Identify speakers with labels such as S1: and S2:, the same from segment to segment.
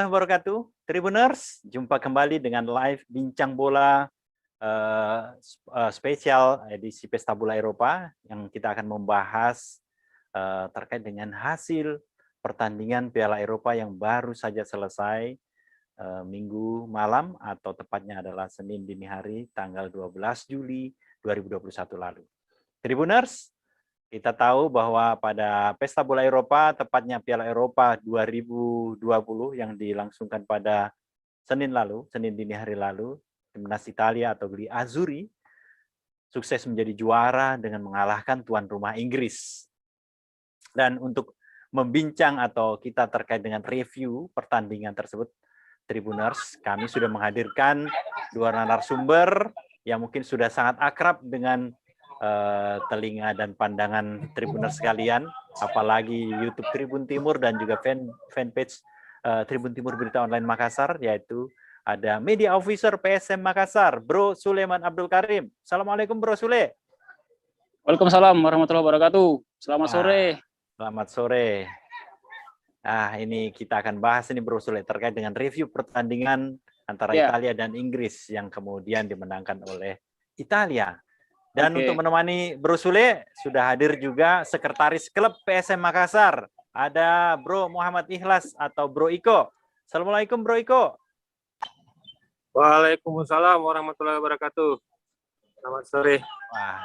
S1: wabarakatuh, Tribuners. Jumpa kembali dengan live bincang bola spesial edisi Pesta Bola Eropa yang kita akan membahas terkait dengan hasil pertandingan Piala Eropa yang baru saja selesai Minggu malam atau tepatnya adalah Senin dini hari tanggal 12 Juli 2021 lalu. Tribuners, kita tahu bahwa pada Pesta Bola Eropa, tepatnya Piala Eropa 2020 yang dilangsungkan pada Senin dini hari lalu, timnas Italia atau Gli Azzurri sukses menjadi juara dengan mengalahkan tuan rumah Inggris. Dan untuk membincang atau kita terkait dengan review pertandingan tersebut, Tribuners, kami sudah menghadirkan dua narasumber yang mungkin sudah sangat akrab dengan telinga dan pandangan Tribuners sekalian, apalagi YouTube Tribun Timur dan juga fanpage Tribun Timur Berita Online Makassar, yaitu ada Media Officer PSM Makassar, Bro Sulaiman Abdul Karim. Assalamualaikum Bro Sule.
S2: Waalaikumsalam warahmatullahi wabarakatuh. Selamat sore.
S1: Selamat sore. Nah, ini kita akan bahas ini Bro Sule terkait dengan review pertandingan antara Italia dan Inggris yang kemudian dimenangkan oleh Italia. Dan untuk menemani Bro Sule, sudah hadir juga Sekretaris Klub PSM Makassar. Ada Bro Muhammad Ikhlas atau Bro Iko. Assalamualaikum Bro Iko.
S3: Waalaikumsalam warahmatullahi wabarakatuh. Selamat sore.
S1: Wah,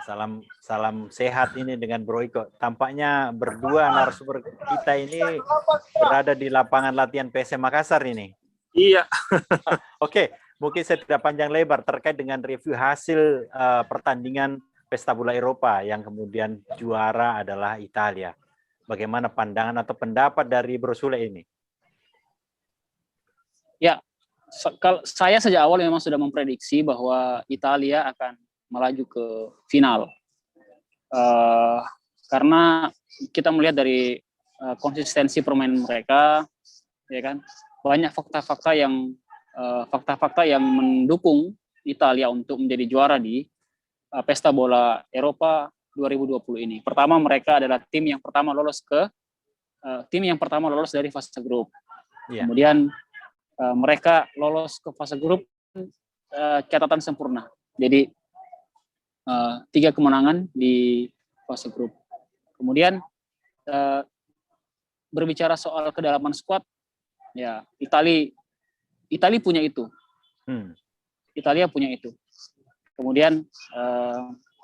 S1: salam sehat ini dengan Bro Iko. Tampaknya berdua narasumber kita ini berada di lapangan latihan PSM Makassar ini.
S3: Iya.
S1: Oke. Mungkin saya tidak panjang lebar terkait dengan review hasil pertandingan Pesta Bola Eropa yang kemudian juara adalah Italia. Bagaimana pandangan atau pendapat dari Bro Sule ini?
S2: Ya, saya sejak awal memang sudah memprediksi bahwa Italia akan melaju ke final. Karena kita melihat dari konsistensi permainan mereka, ya kan, banyak fakta-fakta yang mendukung Italia untuk menjadi juara di Pesta Bola Eropa 2020 ini. Pertama, mereka adalah tim yang pertama lolos dari fase grup. Yeah. Kemudian mereka lolos ke fase grup catatan sempurna. Jadi 3 kemenangan di fase grup. Kemudian berbicara soal kedalaman skuad, ya Italia punya itu. Italia punya itu. Kemudian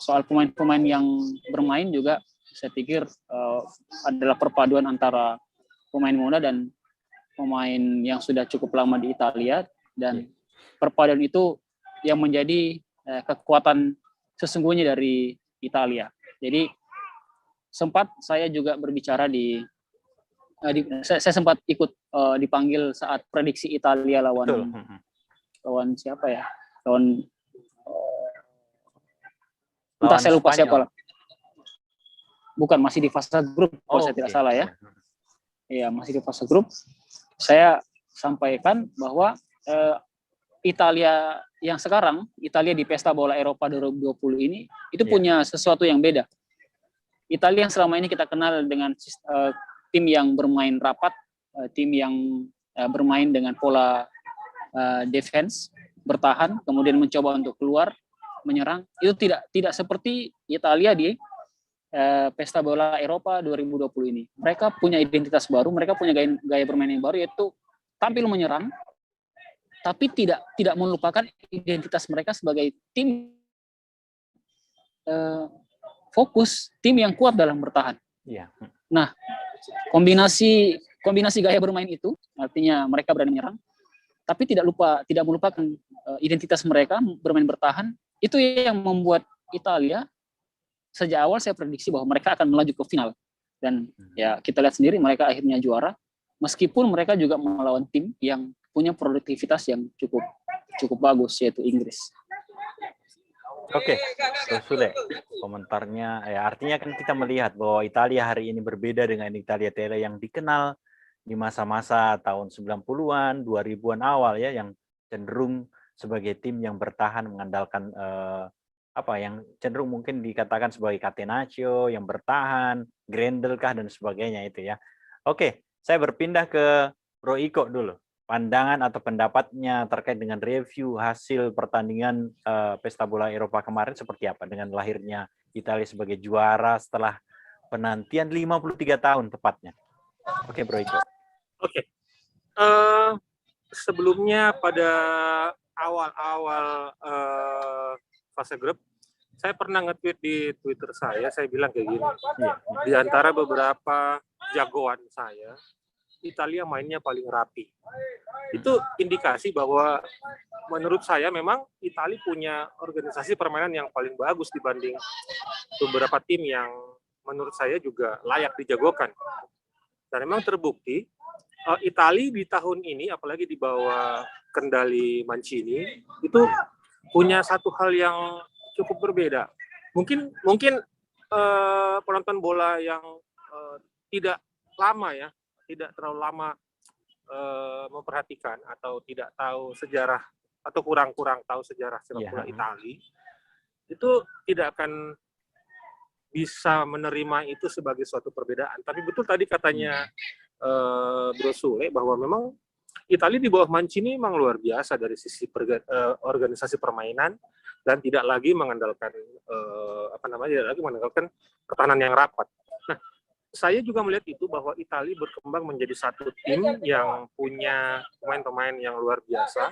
S2: soal pemain-pemain yang bermain juga saya pikir adalah perpaduan antara pemain muda dan pemain yang sudah cukup lama di Italia, dan perpaduan itu yang menjadi kekuatan sesungguhnya dari Italia. Jadi sempat saya juga berbicara saya sempat ikut dipanggil saat prediksi Italia lawan siapa ya? Entah saya lupa siapa lah. Bukan, masih di fase grup kalau saya tidak salah ya. Iya, masih di fase grup. Saya sampaikan bahwa Italia yang sekarang, Italia di Pesta Bola Eropa 2020 ini itu punya sesuatu yang beda. Italia yang selama ini kita kenal dengan tim yang bermain rapat, tim yang bermain dengan pola defense, bertahan, kemudian mencoba untuk keluar, menyerang. Itu tidak seperti Italia di Pesta Bola Eropa 2020 ini. Mereka punya identitas baru, mereka punya gaya bermain yang baru, yaitu tampil menyerang, tapi tidak melupakan identitas mereka sebagai tim fokus, tim yang kuat dalam bertahan. Nah, kombinasi gaya bermain itu artinya mereka berani menyerang, tapi tidak melupakan identitas mereka bermain bertahan. Itu yang membuat Italia sejak awal saya prediksi bahwa mereka akan melaju ke final, dan ya kita lihat sendiri mereka akhirnya juara, meskipun mereka juga melawan tim yang punya produktivitas yang cukup bagus, yaitu Inggris.
S1: Oke, Bro Sule, komentarnya ya, artinya kan kita melihat bahwa Italia hari ini berbeda dengan Italia yang dikenal di masa-masa tahun 90-an, 2000-an awal ya, yang cenderung sebagai tim yang bertahan mengandalkan yang cenderung mungkin dikatakan sebagai catenaccio, yang bertahan, Grendel kah dan sebagainya itu ya. Oke, saya berpindah ke Bro Iko dulu. pandangan atau pendapatnya terkait dengan review hasil pertandingan Pesta Bola Eropa kemarin seperti apa dengan lahirnya Italia sebagai juara setelah penantian 53 tahun tepatnya. Oke, Bro Iko.
S3: Oke. Sebelumnya pada awal-awal fase grup, saya pernah nge-tweet di Twitter saya bilang kayak gini. Di antara beberapa jagoan saya, Italia mainnya paling rapi. Itu indikasi bahwa menurut saya memang Italia punya organisasi permainan yang paling bagus dibanding beberapa tim yang menurut saya juga layak dijagokan. Dan memang terbukti Italia di tahun ini, apalagi di bawah kendali Mancini, itu punya satu hal yang cukup berbeda. Mungkin penonton bola yang tidak lama ya, tidak terlalu lama memperhatikan atau tidak tahu sejarah atau kurang tahu sejarah sepak bola Italia, itu tidak akan bisa menerima itu sebagai suatu perbedaan. Tapi betul tadi katanya Bro Sule bahwa memang Italia di bawah Mancini memang luar biasa dari sisi organisasi permainan dan tidak lagi mengandalkan pertahanan yang rapat. Nah, saya juga melihat itu bahwa Italia berkembang menjadi satu tim yang punya pemain-pemain yang luar biasa.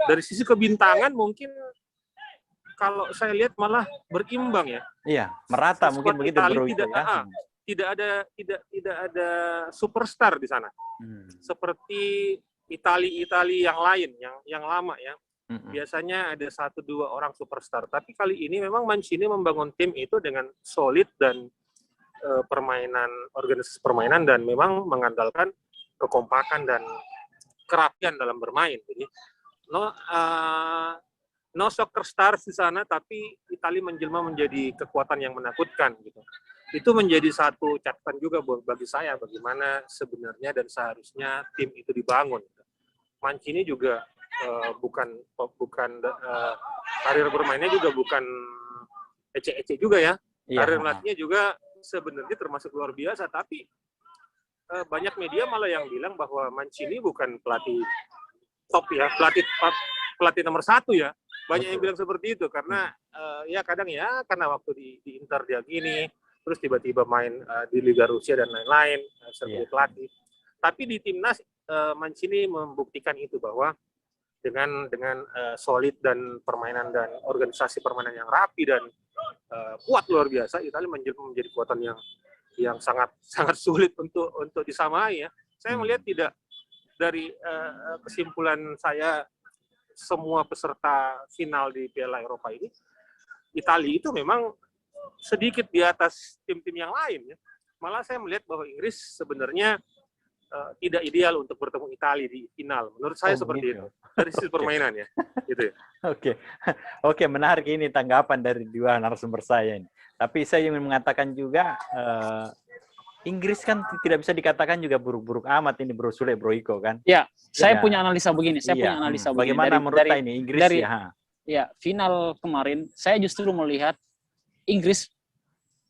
S3: Dari sisi kebintangan mungkin kalau saya lihat malah berimbang ya.
S1: Iya, merata mungkin begitu Bro Iko ya.
S3: Tidak ada superstar di sana. Seperti Italia yang lain yang lama ya. Biasanya ada 1-2 orang superstar, tapi kali ini memang Mancini membangun tim itu dengan solid dan organisasi permainan dan memang mengandalkan kekompakan dan kerapian dalam bermain. Jadi no soccer stars di sana, tapi Italia menjelma menjadi kekuatan yang menakutkan gitu. Itu menjadi satu catatan juga bagi saya bagaimana sebenarnya dan seharusnya tim itu dibangun. Mancini juga bukan karir bermainnya juga bukan ece-ece juga ya. Karir melatihnya juga sebenarnya termasuk luar biasa, tapi banyak media malah yang bilang bahwa Mancini bukan pelatih top ya, pelatih nomor 1 ya. Banyak yang bilang seperti itu karena ya kadang ya karena waktu di Inter dia gini, terus tiba-tiba main di Liga Rusia dan lain-lain sebagai pelatih. Tapi di timnas Mancini membuktikan itu bahwa dengan solid dan permainan dan organisasi permainan yang rapi dan kuat luar biasa, Italia menjadi kekuatan yang sangat sulit untuk disamai ya. Saya melihat tidak dari kesimpulan saya semua peserta final di Piala Eropa ini, Italia itu memang sedikit di atas tim-tim yang lain ya. Malah saya melihat bahwa Inggris sebenarnya tidak ideal untuk bertemu Italia di final. Menurut saya seperti itu. Dari sisi permainan ya. Gitu ya.
S1: Oke, menarik ini tanggapan dari dua narasumber saya ini. Tapi saya ingin mengatakan juga Inggris kan tidak bisa dikatakan juga buruk-buruk amat ini Bro Sule, Bro Iko kan.
S2: Ya, saya punya analisa begini.
S1: Bagaimana menurut ini Inggris
S2: ya, final kemarin saya justru melihat Inggris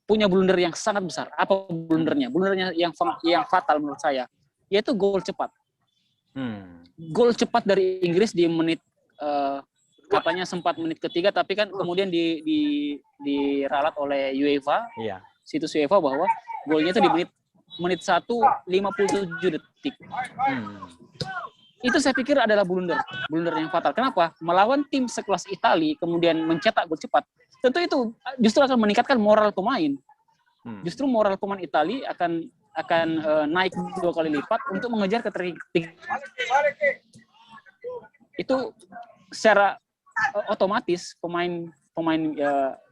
S2: punya blunder yang sangat besar. Apa blundernya? Blundernya yang fatal menurut saya, yaitu gol cepat. Gol cepat dari Inggris di menit katanya sempat menit ketiga, tapi kan kemudian diralat oleh UEFA, situs UEFA bahwa golnya itu di menit 1 57 detik. Itu saya pikir adalah blunder yang fatal. Kenapa? Melawan tim sekelas Italia kemudian mencetak gol cepat. Tentu itu justru akan meningkatkan moral pemain. Justru moral pemain Italia akan naik 2 kali lipat untuk mengejar ketertinggalan. Itu secara otomatis pemain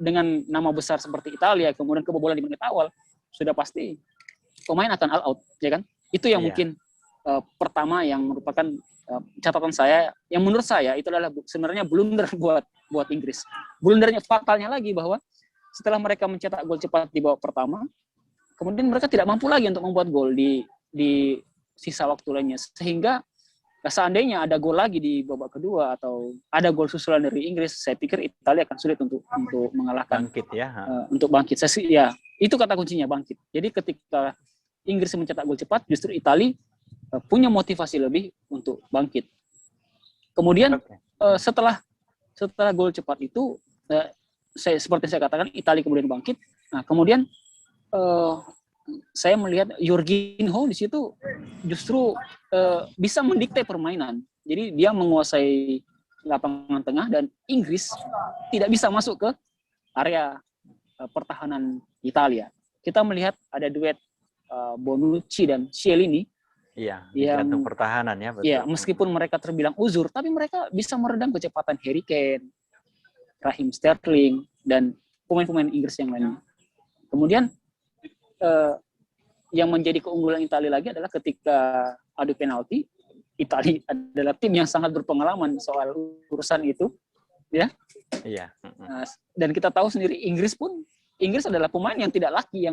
S2: dengan nama besar seperti Italia kemudian kebobolan di menit awal sudah pasti pemain akan all out, ya kan? Itu yang mungkin pertama yang merupakan catatan saya, yang menurut saya itu adalah sebenarnya blunder buat Inggris. Blundernya fatalnya lagi bahwa setelah mereka mencetak gol cepat di babak pertama, kemudian mereka tidak mampu lagi untuk membuat gol di sisa waktu lainnya, sehingga seandainya ada gol lagi di babak kedua atau ada gol susulan dari Inggris, saya pikir Italia akan sulit untuk mengalahkan.
S1: Bangkit ya.
S2: Untuk bangkit. Ya, itu kata kuncinya, bangkit. Jadi ketika Inggris mencetak gol cepat, justru Italia punya motivasi lebih untuk bangkit. Kemudian setelah gol cepat itu, seperti saya katakan, Italia kemudian bangkit. Nah, kemudian saya melihat Jorginho di situ justru bisa mendikte permainan. Jadi dia menguasai lapangan tengah dan Inggris tidak bisa masuk ke area pertahanan Italia. Kita melihat ada duet Bonucci dan Chiellini.
S1: Iya, di jantung pertahanan ya. Betul.
S2: Ya, meskipun mereka terbilang uzur, tapi mereka bisa meredam kecepatan Harry Kane, Raheem Sterling, dan pemain-pemain Inggris yang lainnya. Kemudian yang menjadi keunggulan Italia lagi adalah ketika adu penalti, Italia adalah tim yang sangat berpengalaman soal urusan itu, ya. Iya. Dan kita tahu sendiri Inggris adalah pemain yang tidak laki,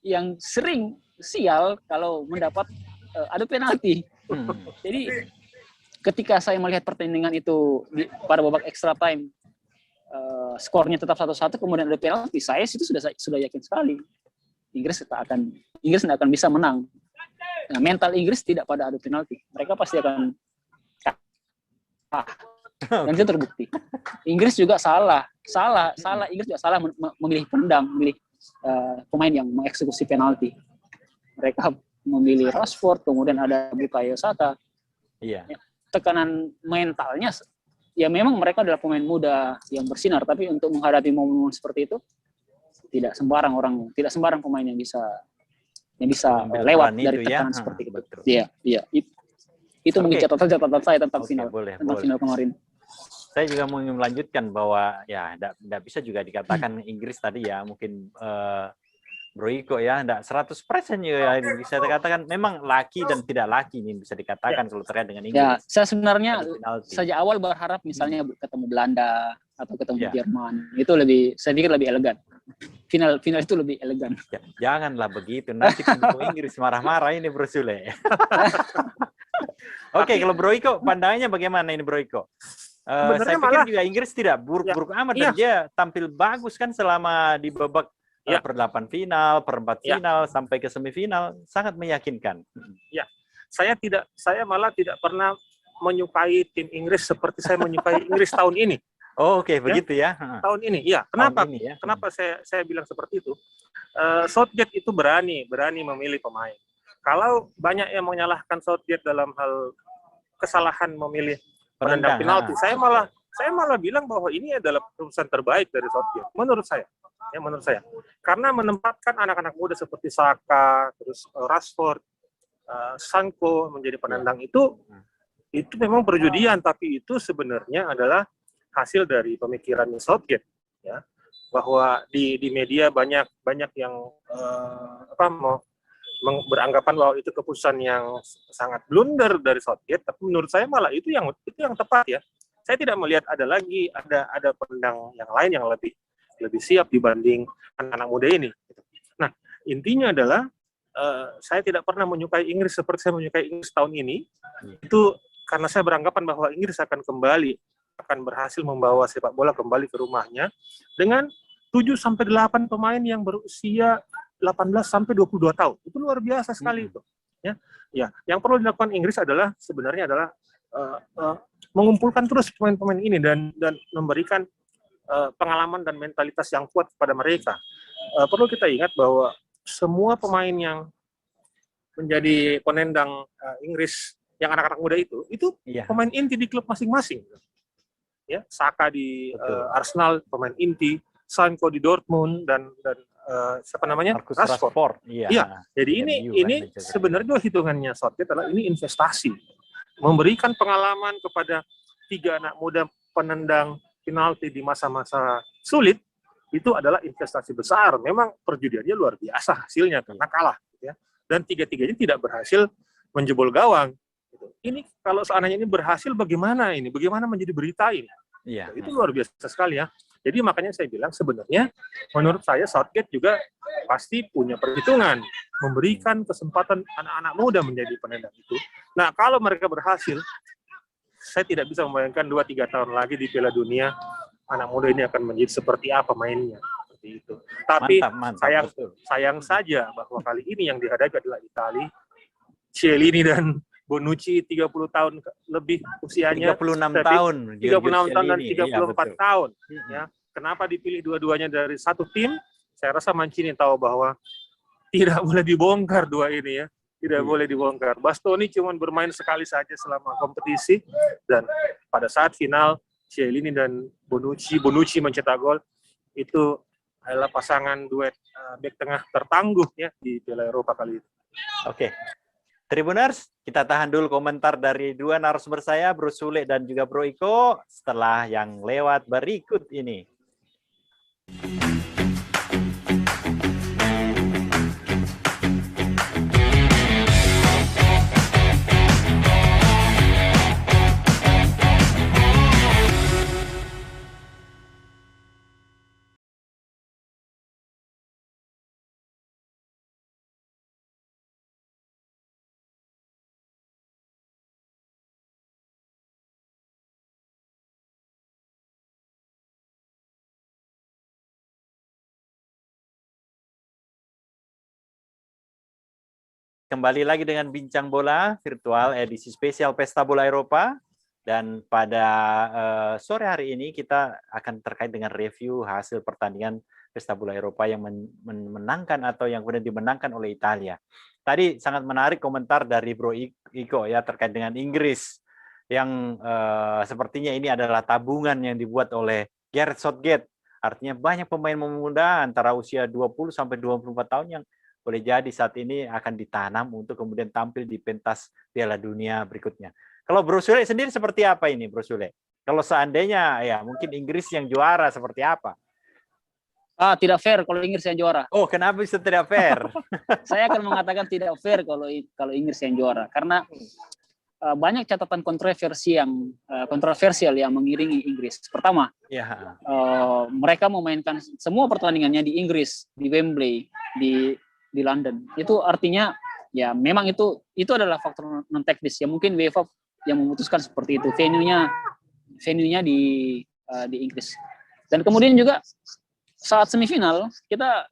S2: yang sering sial kalau mendapat adu penalti. Jadi ketika saya melihat pertandingan itu pada babak extra time, skornya tetap 1-1, kemudian ada penalti, saya itu sudah yakin sekali Inggris tidak akan bisa menang. Nah, mental Inggris tidak pada adu penalti, mereka pasti akan kalah. Dan itu terbukti. Inggris juga salah. Inggris juga salah memilih penendang, memilih pemain yang mengeksekusi penalti. Mereka memilih Rashford, kemudian ada Bukayo Saka. Iya. Tekanan mentalnya, ya memang mereka adalah pemain muda yang bersinar, tapi untuk menghadapi momen seperti itu tidak sembarang pemain yang bisa lewat dari tekanan seperti itu. Iya. Itu mungkin catatan saya tentang final kemarin.
S1: Saya juga mau melanjutkan bahwa ya tidak bisa juga dikatakan Inggris tadi ya, mungkin Bro Iko ya, enggak 100% ya bisa dikatakan memang laki dan tidak laki ini bisa dikatakan kalau terkait dengan Inggris.
S2: Ya, saya sebenarnya sejak awal berharap misalnya ketemu Belanda atau ketemu Jerman, itu saya pikir lebih elegan. Final itu lebih elegan.
S1: Ya, janganlah begitu, nanti pendukung Inggris marah-marah ini Bro Sule. Oke, kalau Bro Iko pandangannya bagaimana ini Bro Iko? Saya pikir juga Inggris tidak buruk-buruk amat dan dia tampil bagus kan selama di babak per-8 final, per-4 final sampai ke semifinal, sangat meyakinkan.
S3: Ya, saya malah tidak pernah menyukai tim Inggris seperti saya menyukai Inggris tahun ini.
S1: Oh, oke, begitu ya.
S3: Tahun ini, ya. Kenapa? Kenapa saya bilang seperti itu? Southgate itu berani memilih pemain. Kalau banyak yang menyalahkan Southgate dalam hal kesalahan memilih penendang penalti, saya malah bilang bahwa ini adalah keputusan terbaik dari Southgate, menurut saya. Ya, menurut saya, karena menempatkan anak-anak muda seperti Saka, terus Rashford, Sancho menjadi penendang itu memang perjudian, tapi itu sebenarnya adalah hasil dari pemikiran Southgate, ya, bahwa di media banyak yang beranggapan bahwa itu keputusan yang sangat blunder dari Southgate, tapi menurut saya malah itu yang tepat ya. Saya tidak melihat ada penendang yang lain yang lebih siap dibanding anak-anak muda ini. Nah, intinya adalah saya tidak pernah menyukai Inggris seperti saya menyukai Inggris tahun ini. Itu karena saya beranggapan bahwa Inggris akan berhasil membawa sepak bola kembali ke rumahnya dengan 7-8 pemain yang berusia 18-22 tahun. Itu luar biasa sekali itu. Ya, yang perlu dilakukan Inggris sebenarnya adalah mengumpulkan terus pemain-pemain ini dan memberikan pengalaman dan mentalitas yang kuat kepada mereka. Perlu kita ingat bahwa semua pemain yang menjadi penendang Inggris yang anak-anak muda itu pemain inti di klub masing-masing. Ya, Saka di Arsenal pemain inti, Sancho di Dortmund dan siapa namanya? Rashford. Iya. Jadi ini sebenarnya hitungannya Southgate adalah ini investasi, memberikan pengalaman kepada 3 anak muda penendang penalti di masa-masa sulit. Itu adalah investasi besar. Memang perjudiannya luar biasa hasilnya karena kalah, ya. Dan 3-3-nya tidak berhasil menjebol gawang. Ini kalau seandainya ini berhasil, bagaimana menjadi berita ini? Iya. Itu luar biasa sekali ya. Jadi makanya saya bilang sebenarnya menurut saya Southgate juga pasti punya perhitungan memberikan kesempatan anak-anak muda menjadi penendang itu. Nah, kalau mereka berhasil, saya tidak bisa membayangkan 2-3 tahun lagi di Piala Dunia anak muda ini akan menjadi seperti apa mainnya, seperti itu. Tapi mantap, sayang saja bahwa kali ini yang dihadapi adalah Italia. Chiellini dan Bonucci 30 tahun lebih usianya.
S1: 36 tahun.
S3: 36 tahun dan 34
S1: iya,
S3: tahun. Ya. Kenapa dipilih dua-duanya dari satu tim? Saya rasa Mancini tahu bahwa tidak boleh dibongkar dua ini ya. Tidak boleh dibongkar. Bastoni cuma bermain sekali saja selama kompetisi, dan pada saat final Chiellini dan Bonucci mencetak gol. Itu adalah pasangan duet bek tengah tertangguh ya di Piala Eropa kali ini.
S1: Oke. Tribuners, kita tahan dulu komentar dari dua narasumber saya, Bro Sule dan juga Bro Iko, setelah yang lewat berikut ini. Kembali lagi dengan Bincang Bola virtual edisi spesial Pesta Bola Eropa. Dan pada sore hari ini kita akan terkait dengan review hasil pertandingan Pesta Bola Eropa yang menangkan atau yang kemudian dimenangkan oleh Italia. Tadi sangat menarik komentar dari Bro Iko ya terkait dengan Inggris yang sepertinya ini adalah tabungan yang dibuat oleh Gareth Southgate. Artinya banyak pemain muda antara usia 20 sampai 24 tahun yang boleh jadi saat ini akan ditanam untuk kemudian tampil di pentas Piala Dunia berikutnya. Kalau Bro Sule sendiri seperti apa ini, Bro Sule? Kalau seandainya ya mungkin Inggris yang juara seperti apa?
S2: Tidak fair kalau Inggris yang juara.
S1: Oh, kenapa bisa tidak fair?
S2: Saya akan mengatakan tidak fair kalau Inggris yang juara, karena banyak catatan kontroversial yang mengiringi Inggris. Pertama, mereka memainkan semua pertandingannya di Inggris, di Wembley, di London. Itu artinya ya memang itu adalah faktor non teknis ya, mungkin UEFA yang memutuskan seperti itu, venue-nya di Inggris. Dan kemudian juga saat semifinal kita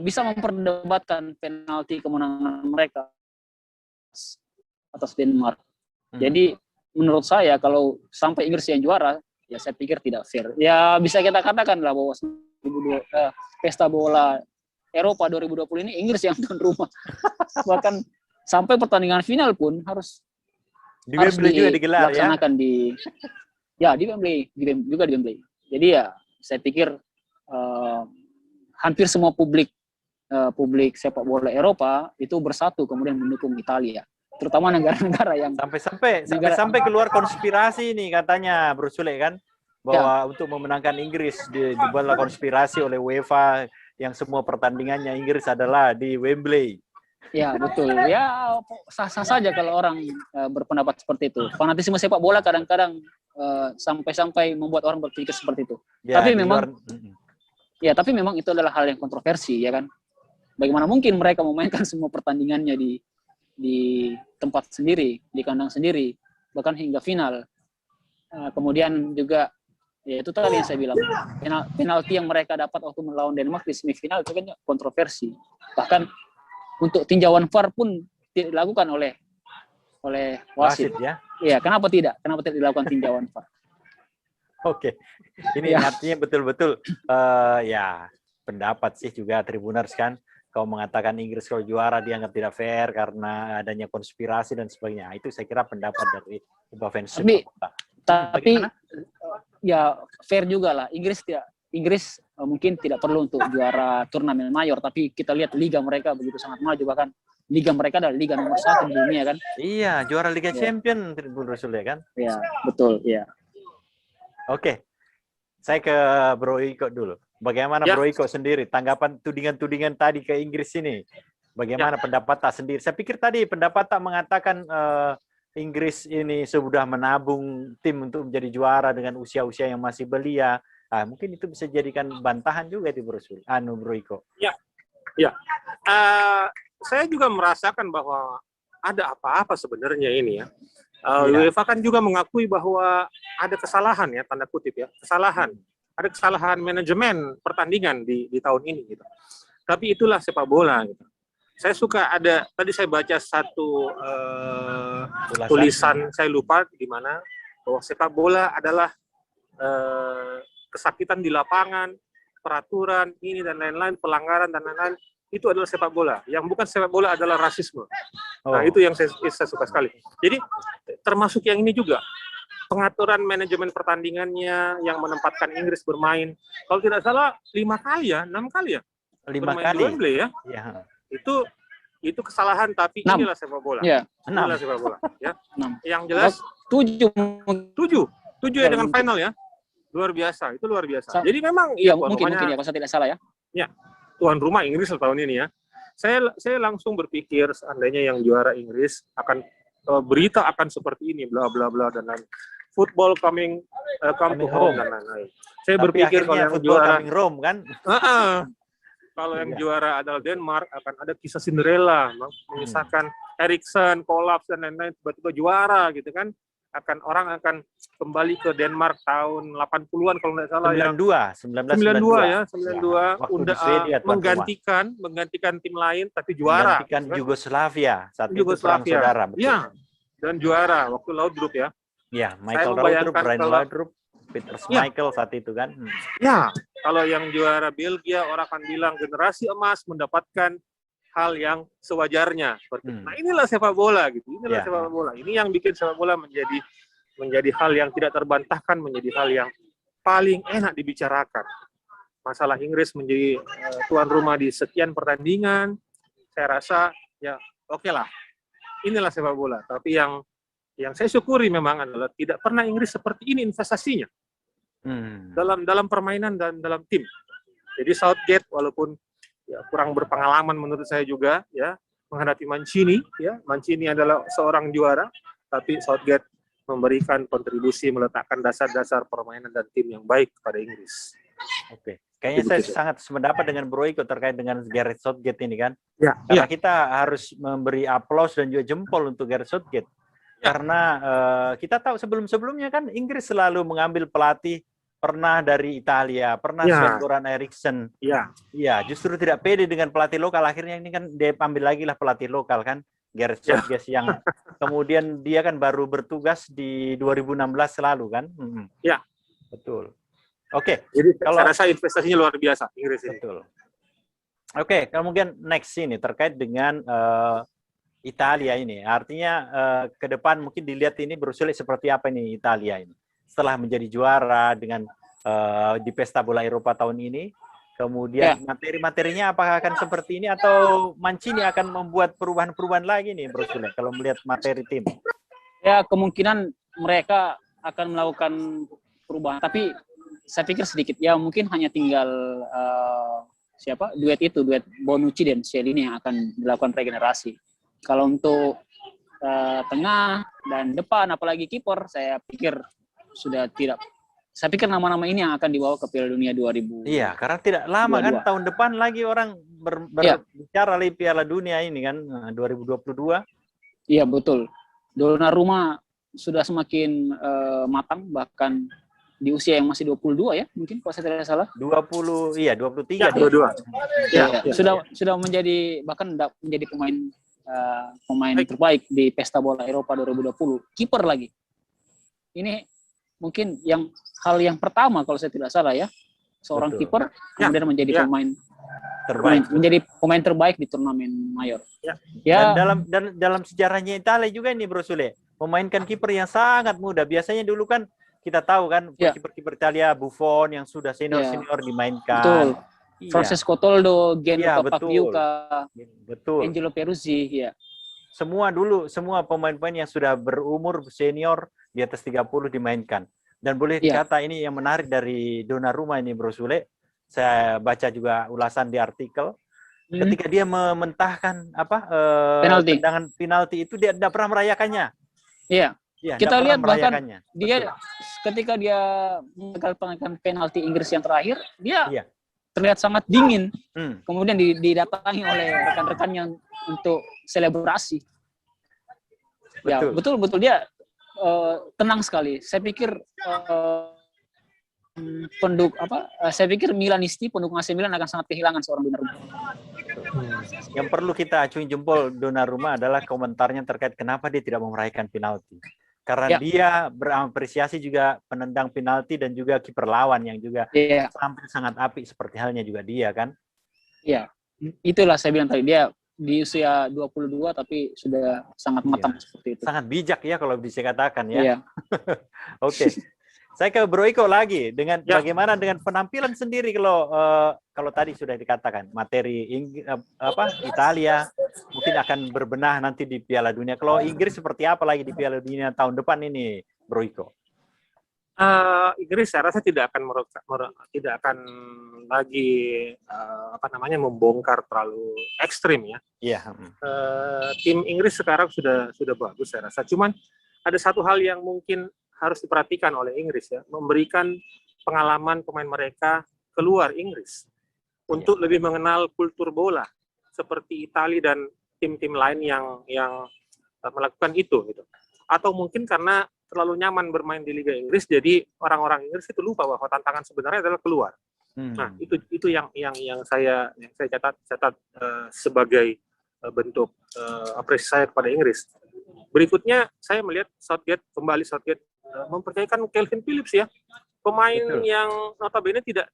S2: bisa memperdebatkan penalti kemenangan mereka atas Denmark. Jadi menurut saya kalau sampai Inggris yang juara ya saya pikir tidak fair. Ya bisa kita katakan lah bahwa Pesta Bola Eropa 2020 ini Inggris yang tuan rumah. Bahkan sampai pertandingan final pun harus
S1: juga digelar ya.
S2: Di Wembley, juga di Wembley. Jadi ya saya pikir hampir semua publik sepak bola Eropa itu bersatu kemudian mendukung Italia. Terutama negara-negara yang
S1: sampai keluar konspirasi ini katanya Bro Sule kan, bahwa untuk memenangkan Inggris dibuatlah konspirasi oleh UEFA yang semua pertandingannya Inggris adalah di Wembley.
S2: Ya betul. Ya sah-sah saja kalau orang berpendapat seperti itu. Fanatisme sepak bola kadang-kadang sampai membuat orang berpikir seperti itu. Ya, tapi memang itu adalah hal yang kontroversi ya kan. Bagaimana mungkin mereka memainkan semua pertandingannya di tempat sendiri, di kandang sendiri, bahkan hingga final. Kemudian juga ya itu tadi yang saya bilang, penalti yang mereka dapat waktu melawan Denmark di semifinal itu kan kontroversi. Bahkan untuk tinjauan VAR pun dilakukan oleh wasit ya. Iya, kenapa tidak dilakukan tinjauan VAR?
S1: Oke. Ini artinya betul-betul ya pendapat sih juga Tribuners kan. Kau mengatakan Inggris kalau juara dianggap tidak fair karena adanya konspirasi dan sebagainya. Itu saya kira pendapat dari fans.
S2: Tapi ya fair juga lah. Inggris mungkin tidak perlu untuk juara turnamen mayor, tapi kita lihat liga mereka begitu sangat maju, bahkan liga mereka adalah liga nomor 1 di dunia kan. Iya, juara Liga Champion Bung Rasul ya kan. Iya, betul ya. Oke, saya ke Bro Iko dulu. Bagaimana Bro Iko sendiri tanggapan tudingan-tudingan tadi ke Inggris ini? Bagaimana pendapat tak sendiri? Saya pikir tadi pendapat tak mengatakan Inggris ini sudah menabung tim untuk menjadi juara dengan usia-usia yang masih belia. Mungkin itu bisa jadikan bantahan juga di Bro Iko.
S3: Ya. Saya juga merasakan bahwa ada apa-apa sebenarnya ini ya. UEFA kan juga mengakui bahwa ada kesalahan ya, tanda kutip ya, kesalahan. Ada kesalahan manajemen pertandingan di tahun ini gitu. Tapi itulah sepak bola gitu. saya suka tadi saya baca satu tulisan, saya lupa di mana, bahwa sepak bola adalah kesakitan di lapangan, peraturan ini dan lain-lain, pelanggaran dan lain-lain, itu adalah sepak bola. Yang bukan sepak bola adalah rasisme. Nah, itu yang saya suka sekali. Jadi termasuk yang ini juga, pengaturan manajemen pertandingannya yang menempatkan Inggris bermain, kalau tidak salah 5 kali ya, 6 kali ya,
S1: 5 kali
S3: ya. Itu kesalahan, tapi
S2: 6.
S3: inilah sepak bola.
S2: Ya.
S3: Inilah sepak bola. Ya.
S2: 6.
S3: Yang jelas 7 ya dengan final ya, luar biasa, itu luar biasa. Jadi memang
S2: ya mungkin ya kalau saya tidak salah ya.
S3: Ya, tuan rumah Inggris tahun ini ya. Saya langsung berpikir seandainya yang juara Inggris akan berita akan seperti ini, bla bla bla dan lain. Football come to home dan lain-lain. Saya berpikir kalau yang juara
S1: coming home kan.
S3: Kalau yang juara adalah Denmark, akan ada kisah Cinderella, mengisahkan Eriksen, kolaps dan lain-lain, tiba-tiba juara gitu kan. Orang akan kembali ke Denmark tahun 80-an kalau tidak salah
S1: 1992
S3: ya, 92 udah menggantikan tim lain tapi juara.
S1: Menggantikan kan? Yugoslavia saat itu perang
S3: Yugoslavia.
S1: saudara, betul.
S3: Ya. Dan juara waktu Laudrup ya.
S1: Ya, Michael Laudrup, Brian Laudrup, Peter Schmeichel saat itu kan.
S3: Ya, kalau yang juara Belgia orang akan bilang generasi emas mendapatkan hal yang sewajarnya. Nah, inilah sepak bola gitu. Inilah sepak bola. Ini yang bikin sepak bola menjadi hal yang tidak terbantahkan, menjadi hal yang paling enak dibicarakan. Masalah Inggris menjadi tuan rumah di sekian pertandingan, saya rasa ya oke lah. Inilah sepak bola. Tapi yang saya syukuri memang adalah tidak pernah Inggris seperti ini investasinya. Dalam permainan dan dalam tim. Jadi Southgate walaupun ya kurang berpengalaman menurut saya juga ya menghadapi Mancini ya. Mancini adalah seorang juara, tapi Southgate memberikan kontribusi meletakkan dasar-dasar permainan dan tim yang baik kepada Inggris.
S1: Oke. Kayaknya saya sangat sependapat dengan Bro Iko terkait dengan Gareth Southgate ini kan.
S3: Ya,
S1: Karena kita harus memberi aplaus dan juga jempol untuk Gareth Southgate. Karena kita tahu sebelum-sebelumnya kan Inggris selalu mengambil pelatih pernah dari Italia, pernah Sven-Goran Eriksson. Iya, justru tidak pede dengan pelatih lokal. Akhirnya ini kan dia ambil lagi lah pelatih lokal kan, Gareth Southgate yang kemudian dia kan baru bertugas di 2016 lalu kan.
S3: Ya,
S1: betul. Oke.
S3: Jadi kalau saya rasa investasinya luar biasa Inggris ini.
S1: Betul. Oke, kemudian next ini terkait dengan Italia ini. Artinya ke depan mungkin dilihat ini berusul seperti apa ini Italia ini. Setelah menjadi juara dengan di Pesta Bola Eropa tahun ini, kemudian materi-materinya apakah akan seperti ini atau Mancini akan membuat perubahan-perubahan lagi nih, Bro Sule, kalau melihat materi tim?
S2: Ya, kemungkinan mereka akan melakukan perubahan, tapi saya pikir sedikit. Ya, mungkin hanya tinggal duet Bonucci dan Chiellini yang akan dilakukan regenerasi. Kalau untuk tengah dan depan, apalagi kiper, saya pikir sudah tidak. Saya pikir nama-nama ini yang akan dibawa ke Piala Dunia 2000.
S1: Iya, karena tidak lama 22. Kan tahun depan lagi orang berbicara lagi Piala Dunia ini kan 2022.
S2: Iya, betul. Donnarumma sudah semakin matang, bahkan di usia yang masih 22 ya, mungkin kalau saya tidak salah.
S1: 23
S3: ya,
S1: 22.
S2: Sudah menjadi bahkan menjadi pemain terbaik di Pesta Bola Eropa 2020. Kiper lagi. Ini mungkin hal yang pertama kalau saya tidak salah ya, seorang kiper kemudian menjadi pemain terbaik, menjadi pemain terbaik di turnamen mayor.
S1: Ya. Dan dalam sejarahnya Italia juga ini, Bro Sule, memainkan kiper yang sangat muda. Biasanya dulu kan kita tahu kan kiper-kiper Italia, Buffon yang sudah senior dimainkan.
S2: Betul. Francesco Toldo, Gianluca Pagliuca, Angelo Peruzzi,
S1: Semua pemain-pemain yang sudah berumur senior di atas 30 dimainkan. Dan boleh dikata ini yang menarik dari Donnarumma ini, Bro Sule. Saya baca juga ulasan di artikel. Ketika dia mementahkan tendangan penalti itu dia tidak pernah merayakannya.
S2: Iya. Kita lihat bahkan dia ketika dia menggagalkan penalti Inggris yang terakhir, dia terlihat sangat dingin. Kemudian didatangi oleh rekan-rekannya untuk selebrasi. Betul dia tenang sekali. Saya pikir saya pikir Milanisti, pendukung AC Milan akan sangat kehilangan seorang Donnarumma.
S1: Yang perlu kita acungi jempol Donnarumma adalah komentarnya terkait kenapa dia tidak mau meraihkan penalti. Karena dia berapresiasi juga penendang penalti dan juga kiper lawan yang juga tampil sangat apik seperti halnya juga dia kan.
S2: Iya, itulah saya bilang tadi, dia di usia 22 tapi sudah sangat matang seperti itu.
S1: Sangat bijak ya kalau bisa katakan ya.
S2: Iya.
S1: Oke. Saya ke Bro Iko lagi dengan bagaimana dengan penampilan sendiri kalau tadi sudah dikatakan materi Italia mungkin akan berbenah nanti di Piala Dunia. Kalau Inggris seperti apa lagi di Piala Dunia tahun depan ini, Bro Iko?
S3: Inggris saya rasa tidak akan lagi membongkar terlalu ekstrim ya.
S1: Iya.
S3: Tim Inggris sekarang sudah bagus saya rasa. Cuman ada satu hal yang mungkin harus diperhatikan oleh Inggris ya, memberikan pengalaman pemain mereka keluar Inggris untuk lebih mengenal kultur bola seperti Italia dan tim-tim lain yang melakukan itu gitu. Atau mungkin karena terlalu nyaman bermain di Liga Inggris, jadi orang-orang Inggris itu lupa bahwa tantangan sebenarnya adalah keluar. Nah, itu yang saya catat sebagai bentuk apresiasi saya kepada Inggris. Berikutnya saya melihat Southgate mempercayakan Calvin Phillips ya, pemain yang notabene tidak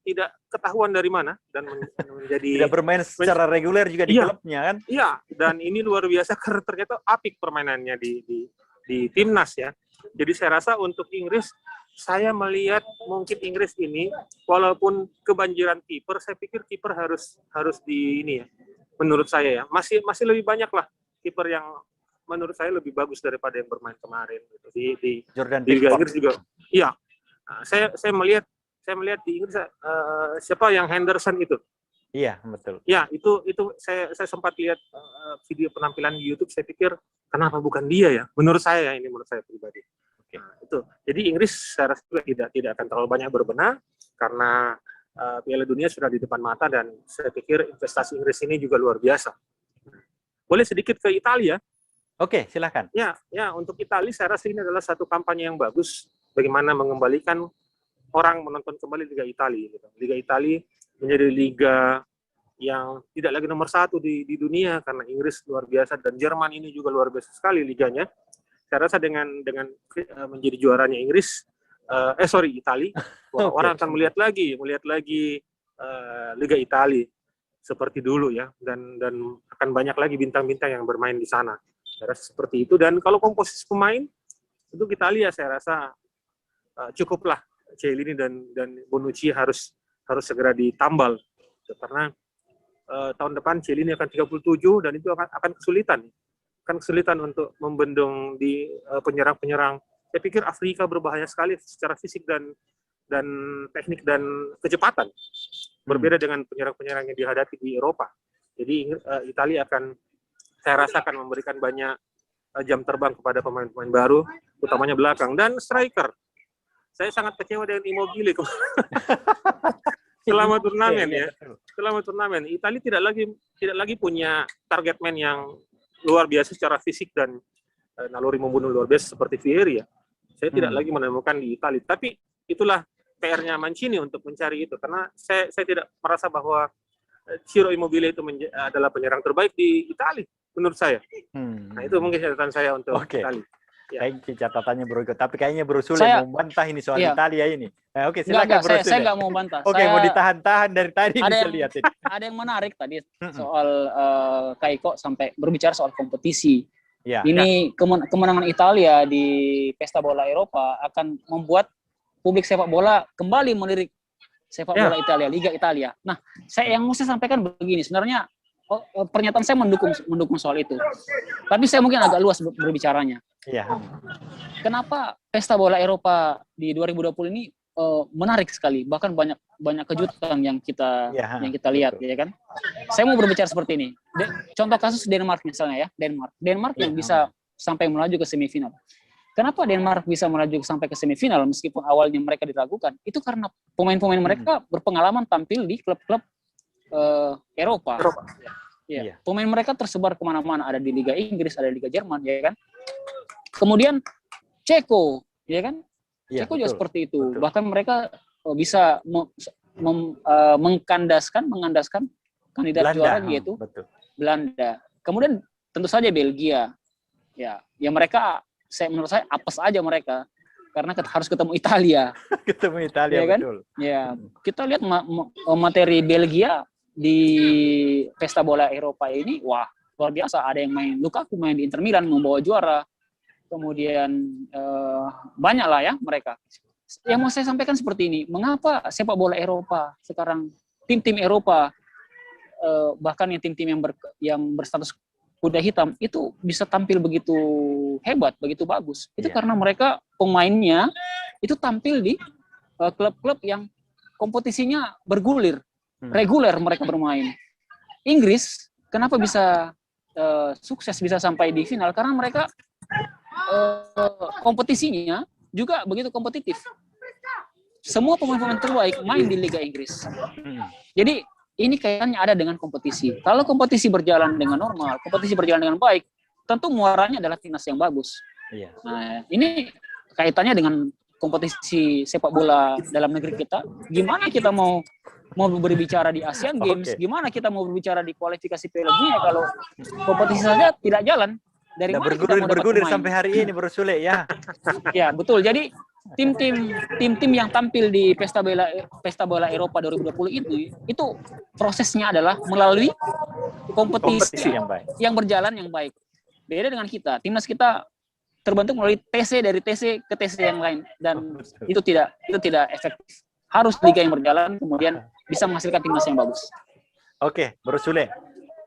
S3: ketahuan dari mana dan menjadi
S1: tidak bermain secara reguler juga di klubnya kan?
S3: Iya, dan ini luar biasa karena ternyata apik permainannya di timnas ya. Jadi saya rasa untuk Inggris, saya melihat mungkin Inggris ini walaupun kebanjiran kiper, saya pikir kiper harus di ini ya. Menurut saya ya, masih lebih banyak lah kiper yang menurut saya lebih bagus daripada yang bermain kemarin gitu. Di Liga Inggris juga. Iya. Nah, saya melihat di Inggris siapa yang Henderson itu.
S1: Iya, betul.
S3: Ya, itu saya sempat lihat video penampilan di YouTube, saya pikir kenapa bukan dia ya? Menurut saya pribadi. Oke. Nah, itu. Jadi Inggris saya rasa tidak akan terlalu banyak berbenah karena Piala Dunia sudah di depan mata dan saya pikir investasi Inggris ini juga luar biasa. Boleh sedikit ke Italia?
S1: Oke, silakan.
S3: Ya, untuk Italia saya rasa ini adalah satu kampanye yang bagus bagaimana mengembalikan orang menonton kembali Liga Italia. Gitu. Liga Italia menjadi liga yang tidak lagi nomor 1 di dunia karena Inggris luar biasa dan Jerman ini juga luar biasa sekali liganya. Saya rasa dengan menjadi juaranya Inggris, Italia, orang akan melihat lagi Liga Italia seperti dulu ya dan akan banyak lagi bintang-bintang yang bermain di sana. Saya rasa seperti itu, dan kalau komposisi pemain untuk Italia saya rasa cukuplah Chiellini dan Bonucci harus segera ditambal karena tahun depan Chiellini akan 37 dan itu akan kesulitan untuk membendung di penyerang-penyerang. Saya pikir Afrika berbahaya sekali secara fisik dan teknik dan kecepatan, berbeda dengan penyerang-penyerang yang dihadapi di Eropa. Jadi Italia saya rasa akan memberikan banyak jam terbang kepada pemain-pemain baru, utamanya belakang dan striker. Saya sangat kecewa dengan Immobile selama turnamen ya. Selama turnamen, Italia tidak lagi punya target man yang luar biasa secara fisik dan naluri membunuh luar biasa seperti Vieri ya. Saya tidak lagi menemukan di Italia. Tapi itulah PR-nya Mancini untuk mencari itu, karena saya tidak merasa bahwa Ciro Immobile itu adalah penyerang terbaik di Italia menurut saya. Nah, itu mungkin catatan saya untuk Italia.
S1: Ya. Catatannya Bro Iko, tapi kayaknya Bro Sule mau membantah ini soal Italia ini. Oke, silakan Bro Sule.
S2: Saya nggak mau membantah.
S1: Oke, mau ditahan-tahan dari tadi bisa lihat ini.
S2: Ada yang menarik tadi soal Kak Iko sampai berbicara soal kompetisi.
S1: Ya.
S2: Ini kemenangan Italia di Pesta Bola Eropa akan membuat publik sepak bola kembali melirik sepak bola Italia, Liga Italia. Nah, saya yang mesti sampaikan begini, sebenarnya pernyataan saya mendukung soal itu. Tapi saya mungkin agak luas berbicaranya.
S1: Iya.
S2: Kenapa Pesta Bola Eropa di 2020 ini menarik sekali, bahkan banyak kejutan yang kita lihat, ya kan? Saya mau berbicara seperti ini. Contoh kasus Denmark misalnya ya, Denmark yang bisa sampai melaju ke semifinal. Kenapa Denmark bisa melaju sampai ke semifinal meskipun awalnya mereka diragukan? Itu karena pemain-pemain mereka berpengalaman tampil di klub-klub Eropa. Ya. Pemain mereka tersebar kemana-mana, ada di Liga Inggris, ada di Liga Jerman, ya kan? Kemudian Ceko, ya kan? Ceko juga seperti itu. Betul. Bahkan mereka bisa mengandaskan kandidat
S1: Belanda,
S2: juara yaitu
S1: betul.
S2: Belanda. Kemudian tentu saja Belgia. Ya mereka menurut saya apes aja mereka karena harus ketemu Italia.
S1: Ketemu Italia,
S2: ya kan?
S1: betul.
S2: Ya, kita lihat materi Belgia di pesta bola Eropa ini, wah luar biasa. Ada yang main Lukaku main di Inter Milan membawa juara. Kemudian banyak lah ya mereka. Yang mau saya sampaikan seperti ini, mengapa sepak bola Eropa sekarang tim-tim Eropa bahkan yang tim-tim yang berstatus kuda hitam itu bisa tampil begitu hebat, begitu bagus. Itu karena mereka pemainnya itu tampil di klub-klub yang kompetisinya bergulir, reguler mereka bermain. Inggris kenapa bisa sukses bisa sampai di final karena mereka kompetisinya juga begitu kompetitif. Semua pemain-pemain terbaik main di Liga Inggris. Jadi ini kaitannya ada dengan kompetisi. Kalau kompetisi berjalan dengan normal, kompetisi berjalan dengan baik, tentu muaranya adalah timnas yang bagus.
S1: Iya.
S2: Nah, ini kaitannya dengan kompetisi sepak bola dalam negeri kita. Gimana kita mau berbicara di Asian Games? Gimana kita mau berbicara di kualifikasi Piala Dunia kalau kompetisi saja tidak jalan? Dari mana kita mau dapat pemain?
S1: Sampai hari ini Bro Sule ya.
S2: Ya, betul. Jadi tim-tim yang tampil di pesta bola Eropa 2020 itu prosesnya adalah melalui kompetisi yang berjalan yang baik. Beda dengan kita. Timnas kita terbentuk melalui TC dari TC ke TC yang lain dan itu tidak efektif. Harus liga yang berjalan kemudian bisa menghasilkan timnas yang bagus.
S1: Oke, Bro Sule.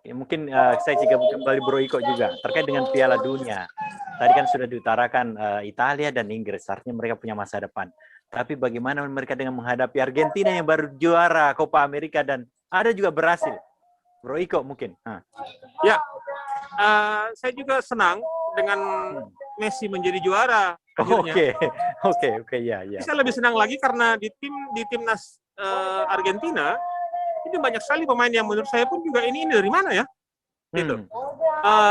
S1: Mungkin saya juga kembali Bro Iko juga terkait dengan Piala Dunia. Tadi kan sudah diutarakan Italia dan Inggris, artinya mereka punya masa depan. Tapi bagaimana mereka dengan menghadapi Argentina yang baru juara Copa America dan ada juga berhasil? Bro Iko mungkin.
S3: Ya, saya juga senang dengan Messi menjadi juara.
S1: Oke, ya.
S3: Saya lebih senang lagi karena di timnas Argentina ini banyak sekali pemain yang menurut saya pun juga ini dari mana ya? Gitu.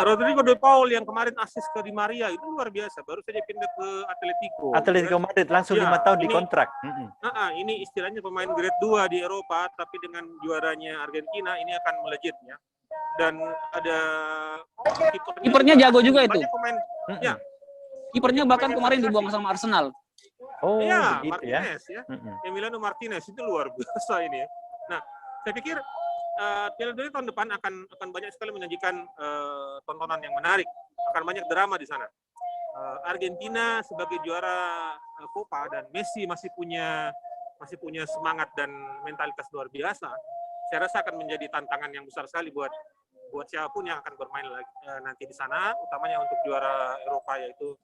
S3: Rodrigo de Paul yang kemarin asis ke Di Maria itu luar biasa. Baru saja pindah ke
S1: Atletico Madrid langsung 5 tahun di kontrak.
S3: Ini istilahnya pemain grade 2 di Eropa, tapi dengan juaranya Argentina ini akan melejit ya. Dan ada
S2: kipernya jago juga itu.
S3: Pemain, ya.
S2: Kipernya bahkan kemarin dibuang sama Arsenal.
S1: Oh,
S3: ya,
S1: begitu
S3: Martinez ya. Emiliano Martinez itu luar biasa ini ya. Nah, saya pikir Piala Dunia tahun depan akan banyak sekali menyajikan tontonan yang menarik, akan banyak drama di sana. Argentina sebagai juara Copa dan Messi masih punya semangat dan mentalitas luar biasa. Saya rasa akan menjadi tantangan yang besar sekali buat siapapun yang akan bermain nanti di sana, utamanya untuk juara Eropa yaitu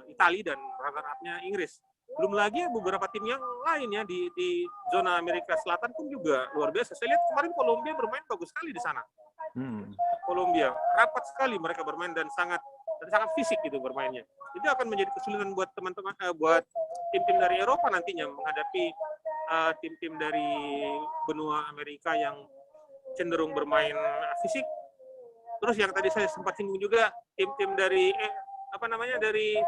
S3: Italia dan runner-up-nya Inggris. Belum lagi beberapa tim yang lain ya di zona Amerika Selatan pun juga luar biasa. Saya lihat kemarin Kolombia bermain bagus sekali di sana. Kolombia rapat sekali mereka bermain dan sangat fisik gitu bermainnya. Itu akan menjadi kesulitan buat teman-teman buat tim-tim dari Eropa nantinya menghadapi tim-tim dari benua Amerika yang cenderung bermain fisik. Terus yang tadi saya sempat singgung juga tim-tim dari dari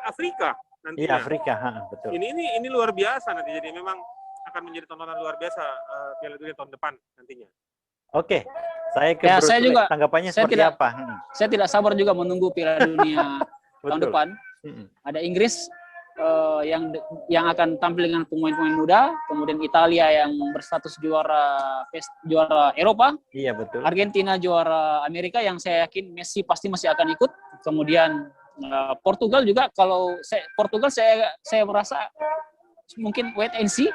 S3: Afrika.
S1: Iya, Afrika, betul.
S3: Ini luar biasa nanti, jadi memang akan menjadi tontonan luar biasa Piala Dunia tahun depan nantinya.
S1: Oke, saya ke
S2: saya juga
S1: tanggapannya seperti apa?
S2: Saya tidak sabar juga menunggu Piala Dunia tahun depan. Ada Inggris yang akan tampil dengan pemain-pemain muda, kemudian Italia yang berstatus juara Eropa. Iya, betul. Argentina juara Amerika yang saya yakin Messi pasti masih akan ikut. Kemudian Portugal juga, kalau Portugal saya merasa mungkin wait and see.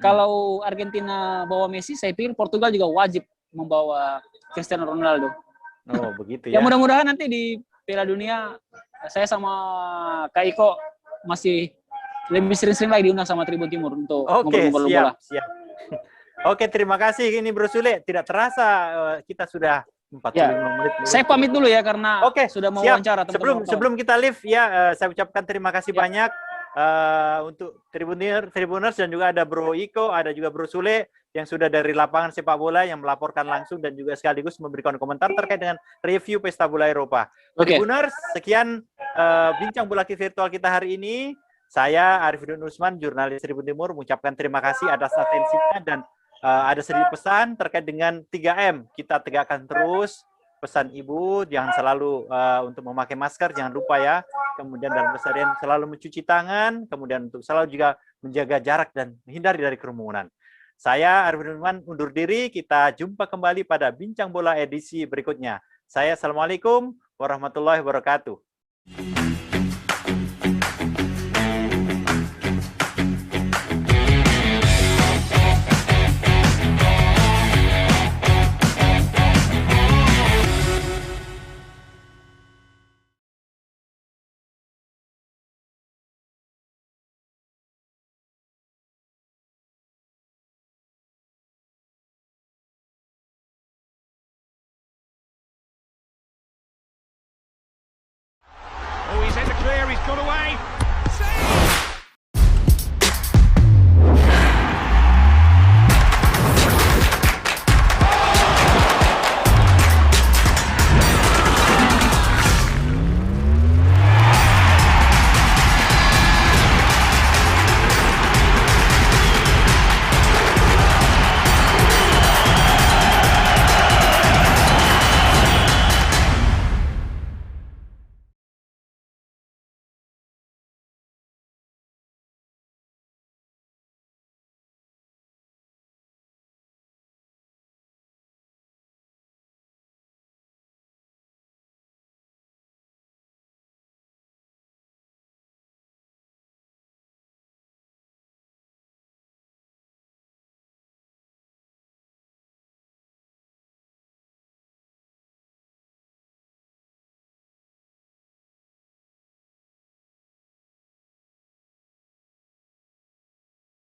S2: Kalau Argentina bawa Messi, saya pikir Portugal juga wajib membawa Cristiano Ronaldo.
S1: Oh, begitu ya.
S2: Ya mudah-mudahan nanti di Piala Dunia saya sama Kak Iko masih lebih sering-sering lagi diundang sama Tribun Timur untuk ngobrol-ngobrol bola. Siap.
S1: Oke, terima kasih ini Bro Sule. Tidak terasa kita sudah 45 menit. Saya
S2: pamit dulu ya karena sudah mau wawancara teman-teman.
S1: Sebelum kita live ya, saya ucapkan terima kasih banyak untuk Tribuners dan juga ada Bro Iko, ada juga Bro Sule yang sudah dari lapangan sepak bola yang melaporkan langsung dan juga sekaligus memberikan komentar terkait dengan review Pesta Bola Eropa. Tribuners, sekian bincang bola virtual kita hari ini. Saya Arifudin Usman, jurnalis Tribun Timur, mengucapkan terima kasih atas atensinya dan ada sedikit pesan terkait dengan 3M. Kita tegakkan terus pesan Ibu, jangan selalu untuk memakai masker, jangan lupa ya. Kemudian dalam keseharian selalu mencuci tangan, kemudian untuk selalu juga menjaga jarak dan menghindari dari kerumunan. Saya Arifin Numan undur diri, kita jumpa kembali pada Bincang Bola edisi berikutnya. Saya Assalamualaikum warahmatullahi wabarakatuh.
S4: Oh, he's in the clear, he's got away. Save!